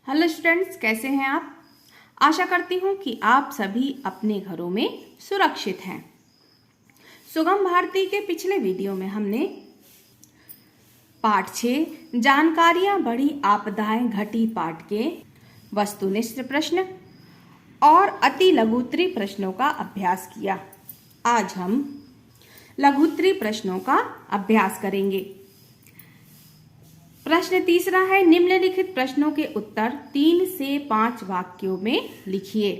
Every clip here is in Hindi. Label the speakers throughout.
Speaker 1: हेलो स्टूडेंट्स, कैसे हैं आप। आशा करती हूँ कि आप सभी अपने घरों में सुरक्षित हैं। सुगम भारती के पिछले वीडियो में हमने पाठ 6 जानकारियां बढ़ी आपदाएं घटी पाठ के वस्तुनिष्ठ प्रश्न और अति लघुत्तरी प्रश्नों का अभ्यास किया। आज हम लघुत्तरी प्रश्नों का अभ्यास करेंगे। प्रश्न तीसरा है, निम्नलिखित प्रश्नों के उत्तर 3 से 5 वाक्यों में लिखिए।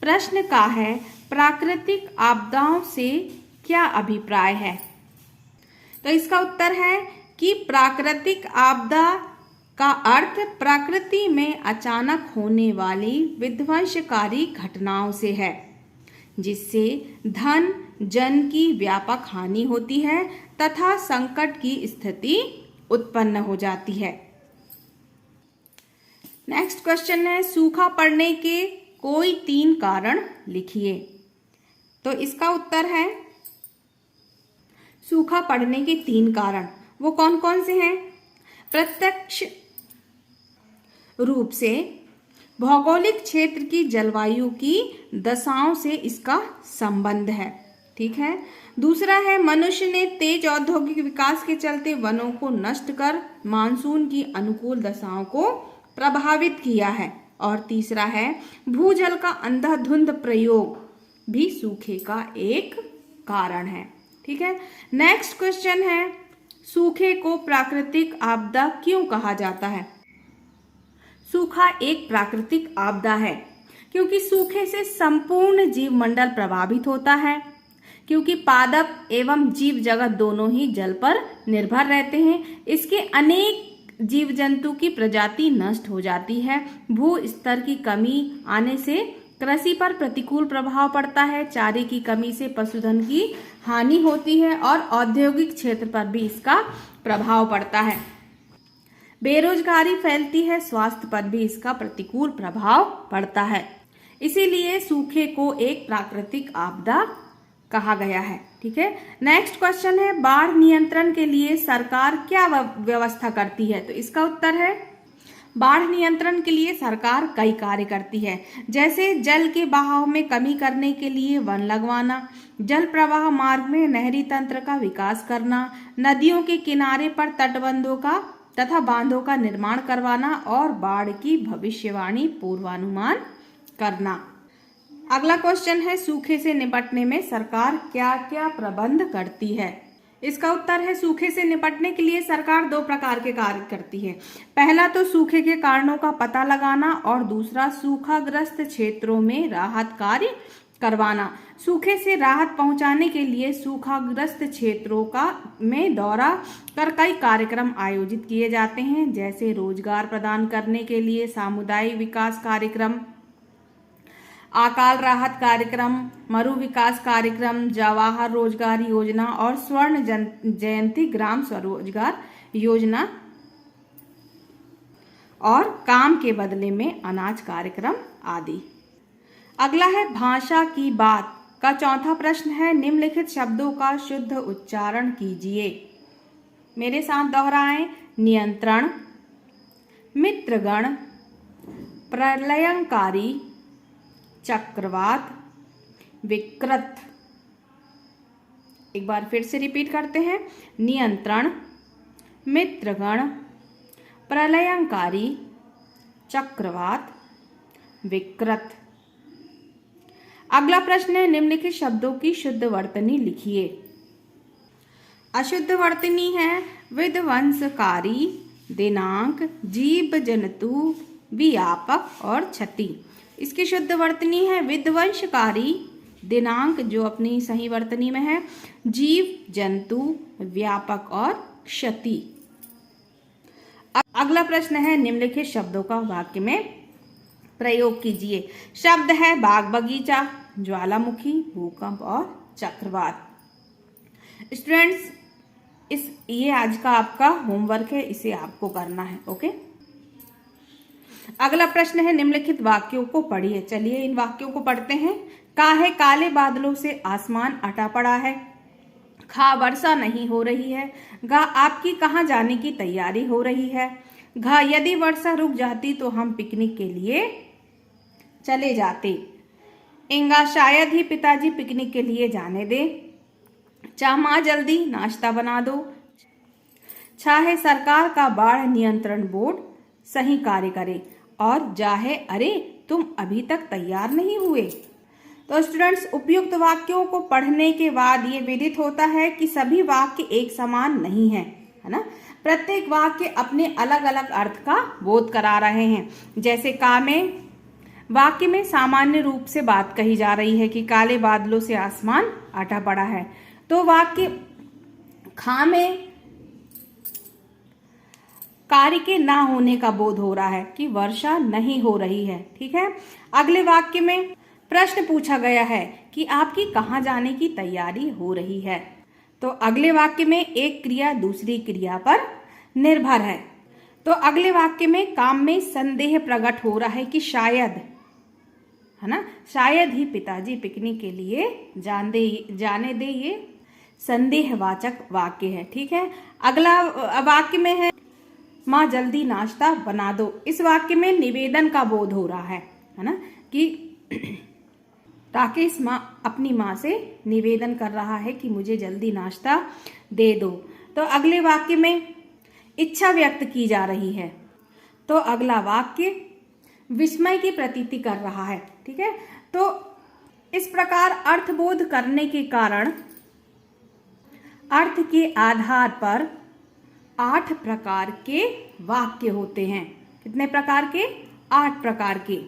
Speaker 1: प्रश्न का है, प्राकृतिक आपदाओं से क्या अभिप्राय है। तो इसका उत्तर है कि प्राकृतिक आपदा का अर्थ प्रकृति में अचानक होने वाली विध्वंसकारी घटनाओं से है, जिससे धन जन की व्यापक हानि होती है तथा संकट की स्थिति उत्पन्न हो जाती है। नेक्स्ट क्वेश्चन है, सूखा पड़ने के कोई 3 कारण लिखिए। तो इसका उत्तर है, सूखा पड़ने के 3 कारण वो कौन कौन से हैं। प्रत्यक्ष रूप से भौगोलिक क्षेत्र की जलवायु की दशाओं से इसका संबंध है, ठीक है। दूसरा है, मनुष्य ने तेज औद्योगिक विकास के चलते वनों को नष्ट कर मानसून की अनुकूल दशाओं को प्रभावित किया है। और तीसरा है, भूजल का अंधाधुंध प्रयोग भी सूखे का एक कारण है, ठीक है। नेक्स्ट क्वेश्चन है, सूखे को प्राकृतिक आपदा क्यों कहा जाता है। सूखा एक प्राकृतिक आपदा है क्योंकि सूखे से संपूर्ण जीवमंडल प्रभावित होता है, क्योंकि पादप एवं जीव जगत दोनों ही जल पर निर्भर रहते हैं। इसके अनेक जीव जंतु की प्रजाति नष्ट हो जाती है। भू स्तर की कमी आने से कृषि पर प्रतिकूल प्रभाव पड़ता है। चारे की कमी से पशुधन की हानि होती है और औद्योगिक क्षेत्र पर भी इसका प्रभाव पड़ता है। बेरोजगारी फैलती है, स्वास्थ्य पर भी इसका प्रतिकूल प्रभाव पड़ता है। इसीलिए सूखे को एक प्राकृतिक आपदा कहा गया है, ठीक है। नेक्स्ट क्वेश्चन है, बाढ़ नियंत्रण के लिए सरकार क्या व्यवस्था करती है। तो इसका उत्तर है, बाढ़ नियंत्रण के लिए सरकार कई कार्य करती है, जैसे जल के बहाव में कमी करने के लिए वन लगवाना, जल प्रवाह मार्ग में नहरी तंत्र का विकास करना, नदियों के किनारे पर तटबंधों का तथा बांधों का निर्माण करवाना और बाढ़ की भविष्यवाणी पूर्वानुमान करना। अगला क्वेश्चन है, सूखे से निपटने में सरकार क्या क्या प्रबंध करती है। इसका उत्तर है, सूखे से निपटने के लिए सरकार 2 प्रकार के कार्य करती है। पहला तो सूखे के कारणों का पता लगाना और दूसरा सूखाग्रस्त क्षेत्रों में राहत कार्य करवाना। सूखे से राहत पहुंचाने के लिए सूखाग्रस्त क्षेत्रों में दौरा कर कई कार्यक्रम आयोजित किए जाते हैं, जैसे रोजगार प्रदान करने के लिए सामुदायिक विकास कार्यक्रम, अकाल राहत कार्यक्रम, मरु विकास कार्यक्रम, जवाहर रोजगार योजना और स्वर्ण जयंती ग्राम स्वरोजगार योजना और काम के बदले में अनाज कार्यक्रम आदि। अगला है, भाषा की बात का चौथा प्रश्न है, निम्नलिखित शब्दों का शुद्ध उच्चारण कीजिए। मेरे साथ दोहराएं, नियंत्रण, मित्रगण, प्रलयंकारी, चक्रवात, विकृत। एक बार फिर से रिपीट करते हैं, नियंत्रण, मित्रगण, प्रलयंकारी, चक्रवात, विकृत। अगला प्रश्न है, निम्नलिखित शब्दों की शुद्ध वर्तनी लिखिए। अशुद्ध वर्तनी है विध्वंसकारी, दिनांक, जीव जंतु, व्यापक और क्षति। इसकी शुद्ध वर्तनी है विध्वंसकारी, दिनांक जो अपनी सही वर्तनी में है, जीव जंतु, व्यापक और क्षति। अगला प्रश्न है, निम्नलिखित शब्दों का वाक्य में प्रयोग कीजिए। शब्द है बाग बगीचा, ज्वालामुखी, भूकंप और चक्रवात। स्टूडेंट्स, ये आज का आपका होमवर्क है, इसे आपको करना है, ओके। अगला प्रश्न है, निम्नलिखित वाक्यों को पढ़िए। चलिए इन वाक्यों को पढ़ते हैं। काहे काले बादलों से आसमान अटा पड़ा है। खा वर्षा नहीं हो रही है। गा आपकी कहाँ जाने की तैयारी हो रही है। घ यदि वर्षा रुक जाती तो हम पिकनिक के लिए चले जाते। इंगा शायद ही पिताजी पिकनिक के लिए जाने दे। चा माँ जल्दी नाश्ता बना दो। छा है सरकार का बाढ़ नियंत्रण बोर्ड सही कार्य करे। और जा है अरे तुम अभी तक तैयार नहीं हुए। तो स्टूडेंट्स, उपयुक्त वाक्यों को पढ़ने के बाद ये विदित होता है कि सभी वाक्य एक समान नहीं है, है ना। प्रत्येक वाक्य अपने अलग अलग अर्थ का बोध करा रहे हैं। जैसे का में वाक्य में सामान्य रूप से बात कही जा रही है कि काले बादलों से आसमान आटा पड़ा है। तो वाक्य खा में कार्य के ना होने का बोध हो रहा है कि वर्षा नहीं हो रही है। ठीक है। अगले वाक्य में प्रश्न पूछा गया है कि आपकी कहाँ जाने की तैयारी हो रही है। तो अगले वाक्य में एक क्रिया दूसरी क्रिया पर निर्भर है। तो अगले वाक्य में काम में संदेह प्रकट हो रहा है कि शायद, है ना, शायद ही पिताजी पिकनिक के लिए जाने दे। ये संदेहवाचक वाक्य है। ठीक है। अगला वाक्य में है माँ जल्दी नाश्ता बना दो। इस वाक्य में निवेदन का बोध हो रहा है ना, कि राकेश अपनी माँ से निवेदन कर रहा है कि मुझे जल्दी नाश्ता दे दो। तो अगले वाक्य में इच्छा व्यक्त की जा रही है। तो अगला वाक्य विस्मय की प्रतीति कर रहा है। ठीक है। तो इस प्रकार अर्थबोध करने के कारण अर्थ के आधार पर 8 प्रकार के वाक्य होते हैं। कितने प्रकार के? 8 प्रकार के।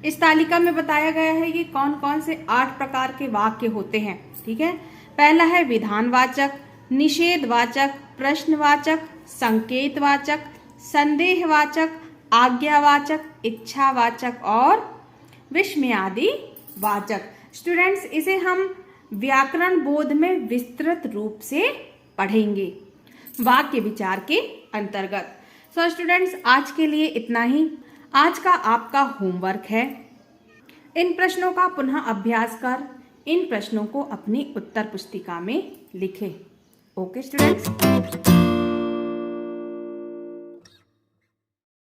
Speaker 1: इस तालिका में बताया गया है कि कौन कौन से 8 प्रकार के वाक्य होते हैं। ठीक है। पहला है विधानवाचक, निषेधवाचक, प्रश्नवाचक, संकेतवाचक, संदेहवाचक, आज्ञावाचक, इच्छावाचक और विस्मयादि वाचक। स्टूडेंट्स, इसे हम व्याकरण बोध में विस्तृत रूप से पढ़ेंगे वाक्य विचार के अंतर्गत। सो स्टूडेंट्स, आज के लिए इतना ही। आज का आपका होमवर्क है, इन प्रश्नों का पुनः अभ्यास कर इन प्रश्नों को अपनी उत्तर पुस्तिका में लिखें। Okay students.